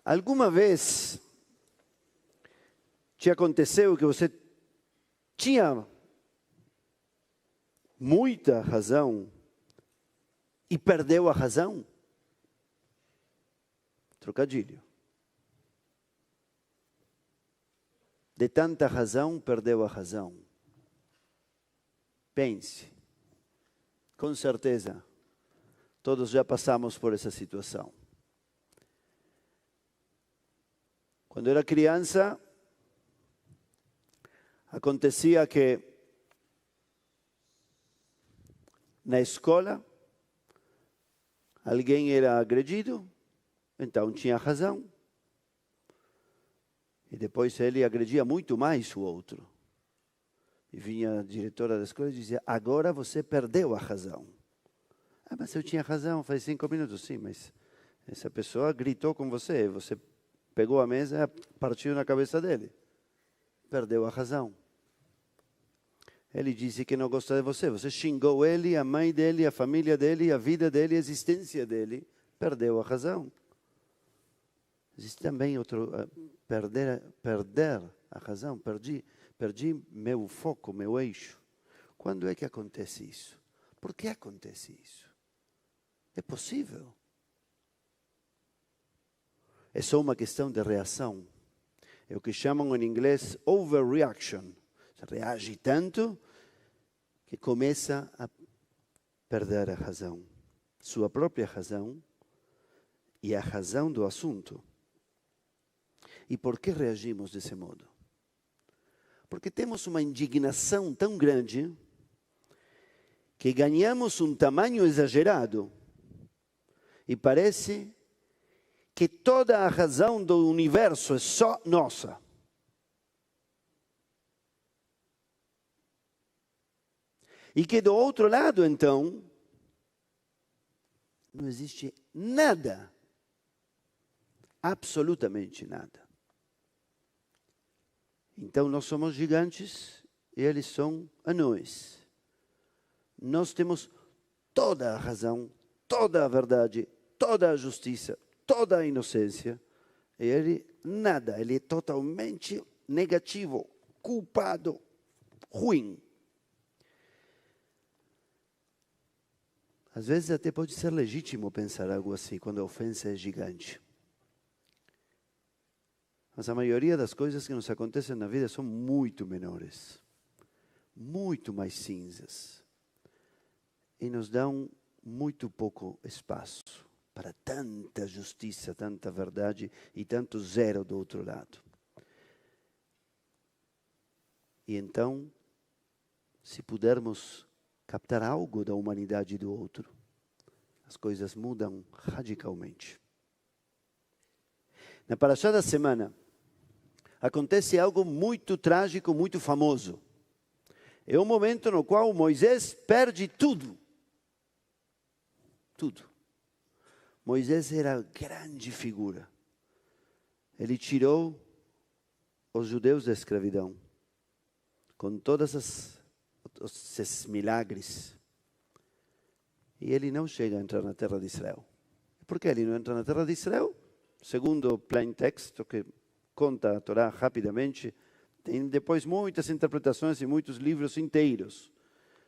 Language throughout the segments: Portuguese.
Alguma vez te aconteceu que você tinha muita razão e perdeu a razão? Trocadilho. De tanta razão, perdeu a razão. Pense. Com certeza, todos já passamos por essa situação. Quando era criança, acontecia que na escola alguém era agredido, então tinha razão. E depois ele agredia muito mais o outro. E vinha a diretora da escola e dizia, agora você perdeu a razão. Ah, mas eu tinha razão, faz 5 minutos. Sim, mas essa pessoa gritou com você, você pegou a mesa e partiu na cabeça dele. Perdeu a razão. Ele disse que não gosta de você. Você xingou ele, a mãe dele, a família dele, a vida dele, a existência dele. Perdeu a razão. Existe também outro... Perder a razão. Perdi meu foco, meu eixo. Quando é que acontece isso? Por que acontece isso? É possível. É só uma questão de reação. É o que chamam em inglês overreaction. Você reage tanto que começa a perder a razão. Sua própria razão e a razão do assunto. E por que reagimos desse modo? Porque temos uma indignação tão grande que ganhamos um tamanho exagerado e parece que toda a razão do universo é só nossa. E que do outro lado, então, não existe nada, absolutamente nada. Então nós somos gigantes e eles são anões. Nós temos toda a razão, toda a verdade, toda a justiça, toda a inocência. E ele nada, ele é totalmente negativo, culpado, ruim. Às vezes até pode ser legítimo pensar algo assim, quando a ofensa é gigante. Mas a maioria das coisas que nos acontecem na vida são muito menores, muito mais cinzas. E nos dão muito pouco espaço para tanta justiça, tanta verdade e tanto zero do outro lado. E então, se pudermos captar algo da humanidade do outro, as coisas mudam radicalmente. Na Parashá da semana, acontece algo muito trágico, muito famoso. É um momento no qual Moisés perde tudo. Tudo. Moisés era grande figura. Ele tirou os judeus da escravidão, com todos esses milagres. E ele não chega a entrar na terra de Israel. Por que ele não entra na terra de Israel? Segundo o plain text, que conta a Torá rapidamente, tem depois muitas interpretações e muitos livros inteiros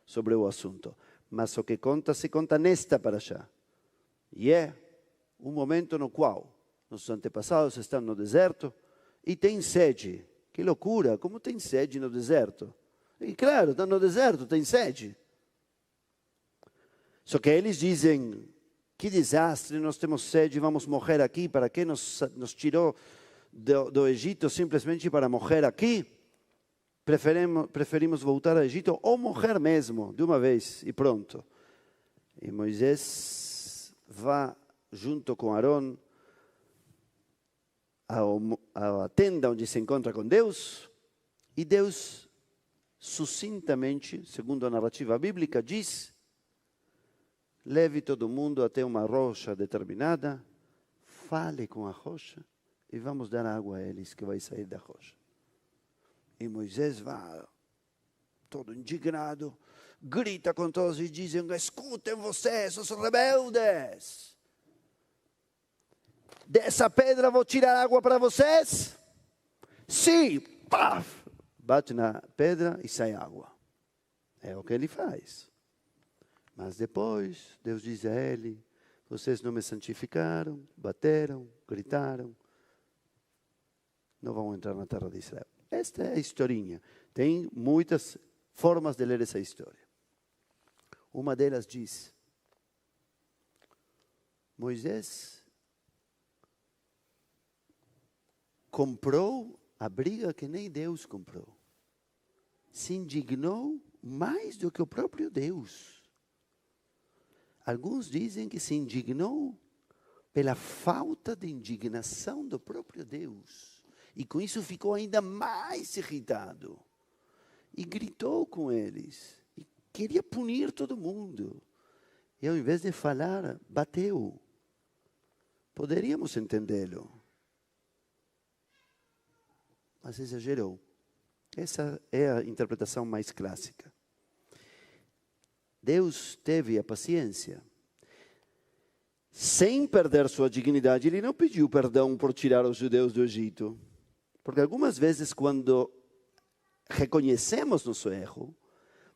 sobre o assunto. Mas o que conta, se conta nesta Parashá. E é um momento no qual nossos antepassados estão no deserto e têm sede. Que loucura, como tem sede no deserto? E claro, estão no deserto, tem sede. Só que eles dizem, que desastre, nós temos sede, vamos morrer aqui, para que nos tirou do Egito simplesmente para morrer aqui? Preferimos voltar ao Egito ou morrer mesmo, de uma vez e pronto. E Moisés vai junto com Arão à tenda onde se encontra com Deus, e Deus, sucintamente, segundo a narrativa bíblica, diz: leve todo mundo até uma rocha determinada, fale com a rocha e vamos dar água a eles que vai sair da rocha. E Moisés vai, todo indignado, grita com todos e dizem: escutem vocês, os rebeldes. dessa pedra vou tirar água para vocês? Sim, paf! Bate na pedra e sai água. É o que ele faz. Mas depois, Deus diz a ele, vocês não me santificaram, bateram, gritaram, não vão entrar na terra de Israel. Esta é a historinha. Tem muitas formas de ler essa história. Uma delas diz, Moisés comprou a briga que nem Deus comprou. Se indignou mais do que o próprio Deus. Alguns dizem que se indignou pela falta de indignação do próprio Deus. E com isso ficou ainda mais irritado. E gritou com eles. E queria punir todo mundo. E ao invés de falar, bateu. Poderíamos entendê-lo. Mas exagerou. Essa é a interpretação mais clássica. Deus teve a paciência. Sem perder sua dignidade, ele não pediu perdão por tirar os judeus do Egito. Porque algumas vezes, quando reconhecemos nosso erro,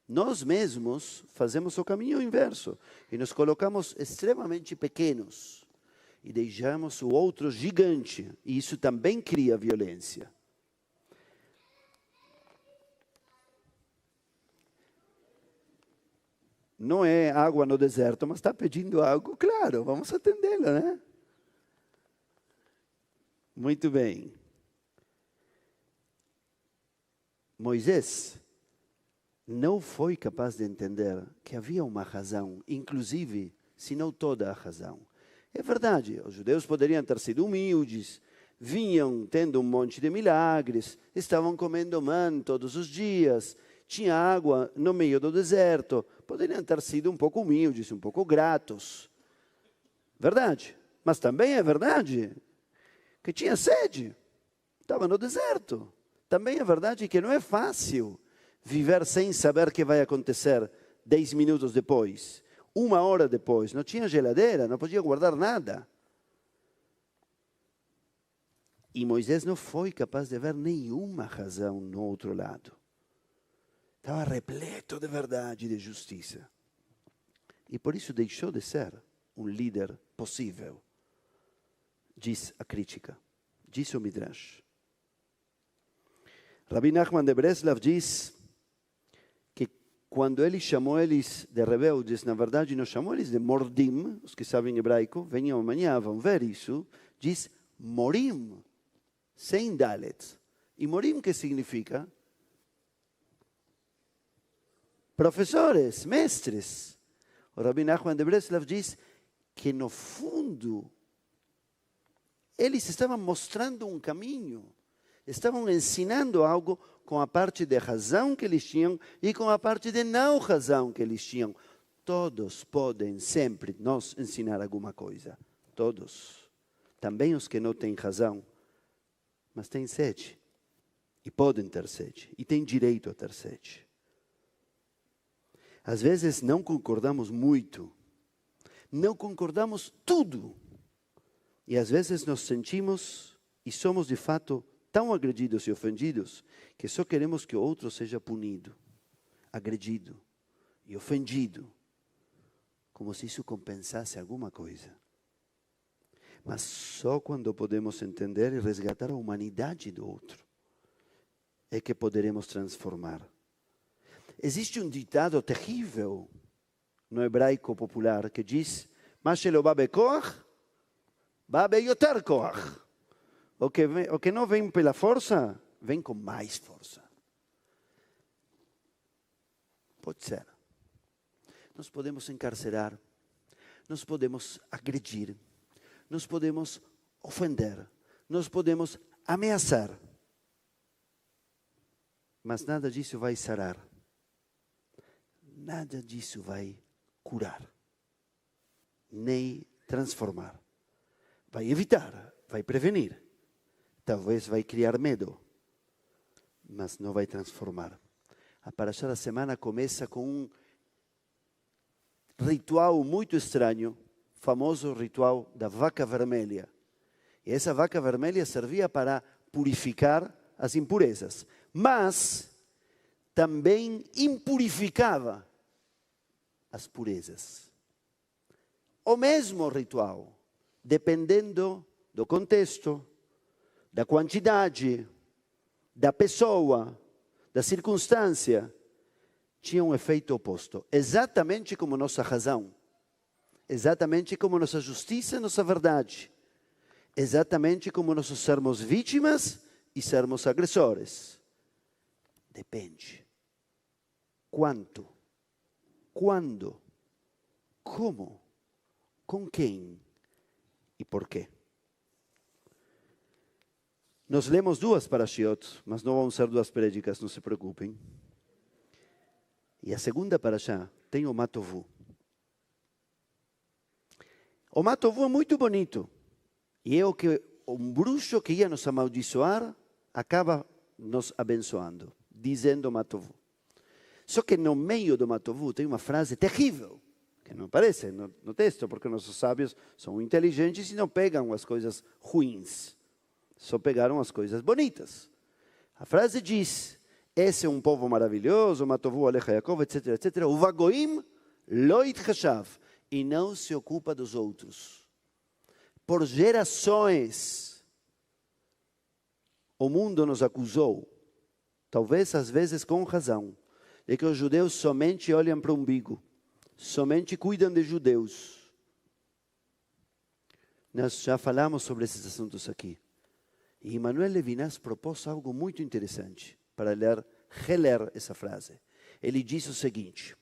nós mesmos fazemos o caminho inverso. E nos colocamos extremamente pequenos. E deixamos o outro gigante. E isso também cria violência. Não é água no deserto, mas está pedindo algo, claro, vamos atendê-lo, né? Muito bem. Moisés não foi capaz de entender que havia uma razão, inclusive, se não toda a razão. É verdade, os judeus poderiam ter sido humildes, vinham tendo um monte de milagres, estavam comendo maná todos os dias, tinha água no meio do deserto, poderiam ter sido um pouco humildes, um pouco gratos. Verdade. Mas também é verdade que tinha sede, estava no deserto. Também é verdade que não é fácil viver sem saber o que vai acontecer 10 minutos depois, 1 hora depois. Não tinha geladeira, não podia guardar nada. E Moisés não foi capaz de ver nenhuma razão no outro lado. Estava repleto de verdade e de justiça. E por isso deixou de ser um líder possível. Diz a crítica, diz o Midrash. Rabbi Nachman de Breslav diz que quando ele chamou eles de rebeldes, na verdade não chamou eles de mordim, os que sabem hebraico, venham amanhã, vão ver isso, diz morim, sem dalet. E morim que significa? Professores, mestres. O Rabbi Nachman de Breslav diz que, no fundo, eles estavam mostrando um caminho, estavam ensinando algo com a parte de razão que eles tinham e com a parte de não razão que eles tinham. Todos podem sempre nos ensinar alguma coisa. Todos. Também os que não têm razão, mas têm sede. E podem ter sede. E têm direito a ter sede. Às vezes não concordamos muito, não concordamos tudo. E às vezes nos sentimos e somos de fato tão agredidos e ofendidos que só queremos que o outro seja punido, agredido e ofendido, como se isso compensasse alguma coisa. Mas só quando podemos entender e resgatar a humanidade do outro é que poderemos transformar. Existe um ditado terrível no hebraico popular que diz: "Ma shelo ba bekoach, ba beyoter koach." O que não vem pela força, vem com mais força. Pode ser. Nós podemos encarcerar, nós podemos agredir, nós podemos ofender, nós podemos ameaçar. Mas nada disso vai sarar. Nada disso vai curar, nem transformar. Vai evitar, vai prevenir. Talvez vai criar medo, mas não vai transformar. A Parashá da semana começa com um ritual muito estranho, famoso ritual da vaca vermelha. E essa vaca vermelha servia para purificar as impurezas, mas também impurificava as purezas. O mesmo ritual, dependendo do contexto, da quantidade, da pessoa, da circunstância, tinha um efeito oposto. Exatamente como nossa razão, exatamente como nossa justiça e nossa verdade, exatamente como nós sermos vítimas e sermos agressores. Depende. Quanto? Quando? Como? Com quem? E por quê? Nós lemos 2 parashiot, mas não vão ser 2 prédicas, não se preocupem. E a segunda parashá tem o Matovu. O Matovu é muito bonito. E é o que um bruxo que ia nos amaldiçoar acaba nos abençoando, dizendo Matovu. Só que no meio do Matovu tem uma frase terrível, que não aparece no texto, porque nossos sábios são inteligentes e não pegam as coisas ruins. Só pegaram as coisas bonitas. A frase diz, esse é um povo maravilhoso, Matovu Alecha Yaakov, etc, etc. O Vagoim lo itchashav, e não se ocupa dos outros. Por gerações, o mundo nos acusou, talvez às vezes com razão, de que os judeus somente olham para o umbigo, somente cuidam de judeus. Nós já falamos sobre esses assuntos aqui. E Emmanuel Levinas propôs algo muito interessante para reler essa frase. Ele diz o seguinte,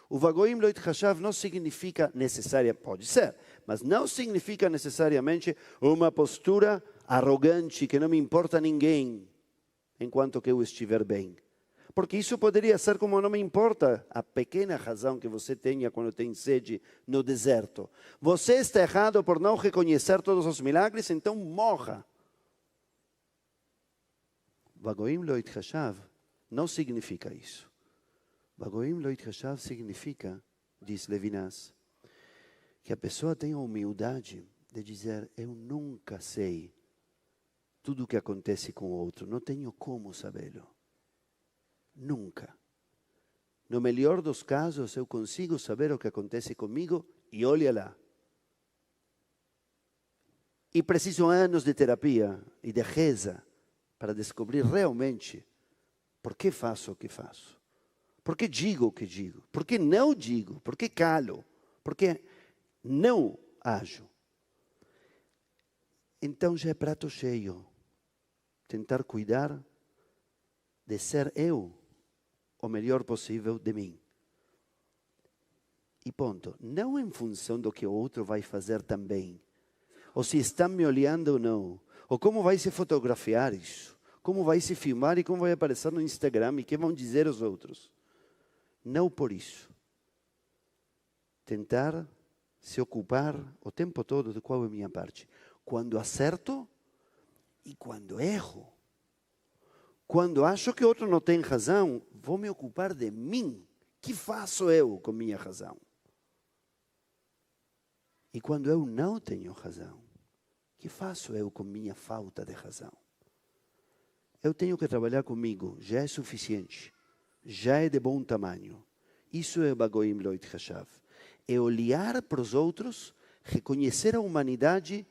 o Vagoim lo itchashav não significa necessariamente, pode ser, mas não significa necessariamente uma postura arrogante que não me importa ninguém enquanto que eu estiver bem. Porque isso poderia ser como não me importa a pequena razão que você tenha quando tem sede no deserto. Você está errado por não reconhecer todos os milagres, então morra. Vagoim lo itchashav não significa isso. Vagoim lo itchashav significa, diz Levinas, que a pessoa tem a humildade de dizer, eu nunca sei tudo o que acontece com o outro, não tenho como sabê-lo. Nunca. No melhor dos casos, eu consigo saber o que acontece comigo e olha lá. E preciso anos de terapia e de reza para descobrir realmente por que faço o que faço. Por que digo o que digo? Por que não digo? Por que calo? Por que não ajo? Então já é prato cheio. Tentar cuidar de ser eu o melhor possível de mim. E ponto. Não em função do que o outro vai fazer também. Ou se estão me olhando ou não. Ou como vai se fotografiar isso. Como vai se filmar e como vai aparecer no Instagram e o que vão dizer os outros. Não por isso. Tentar se ocupar o tempo todo de qual é a minha parte. Quando acerto e quando erro. Quando acho que o outro não tem razão, vou me ocupar de mim. O que faço eu com minha razão? E quando eu não tenho razão, o que faço eu com minha falta de razão? Eu tenho que trabalhar comigo, já é suficiente. Já é de bom tamanho. Isso é Vagoim lo itchashav. É olhar para os outros, reconhecer a humanidade,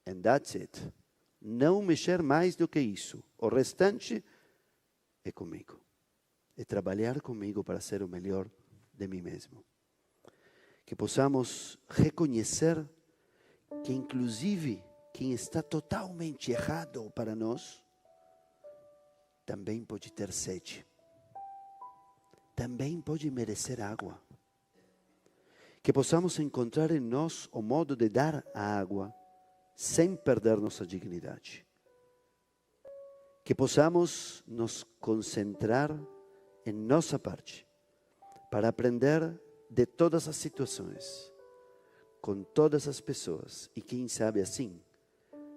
and that's it. Não mexer mais do que isso. O restante é comigo. É trabalhar comigo para ser o melhor de mim mesmo. Que possamos reconhecer que, inclusive, quem está totalmente errado para nós, também pode ter sede. Também pode merecer água. Que possamos encontrar em nós o modo de dar a água sem perder nossa dignidade. Que possamos nos concentrar em nossa parte para aprender de todas as situações, com todas as pessoas e quem sabe assim,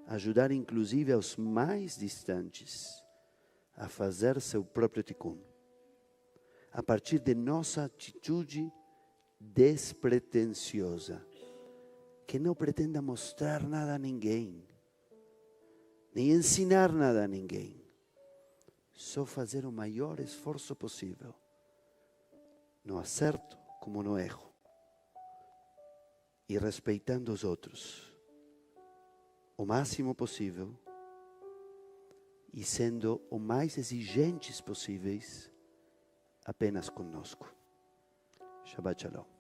ajudar inclusive aos mais distantes a fazer seu próprio tikkun. A partir de nossa atitude despretensiosa, que não pretenda mostrar nada a ninguém, nem ensinar nada a ninguém. Só fazer o maior esforço possível, no acerto como no erro, e respeitando os outros o máximo possível e sendo o mais exigentes possíveis apenas conosco. Shabbat Shalom.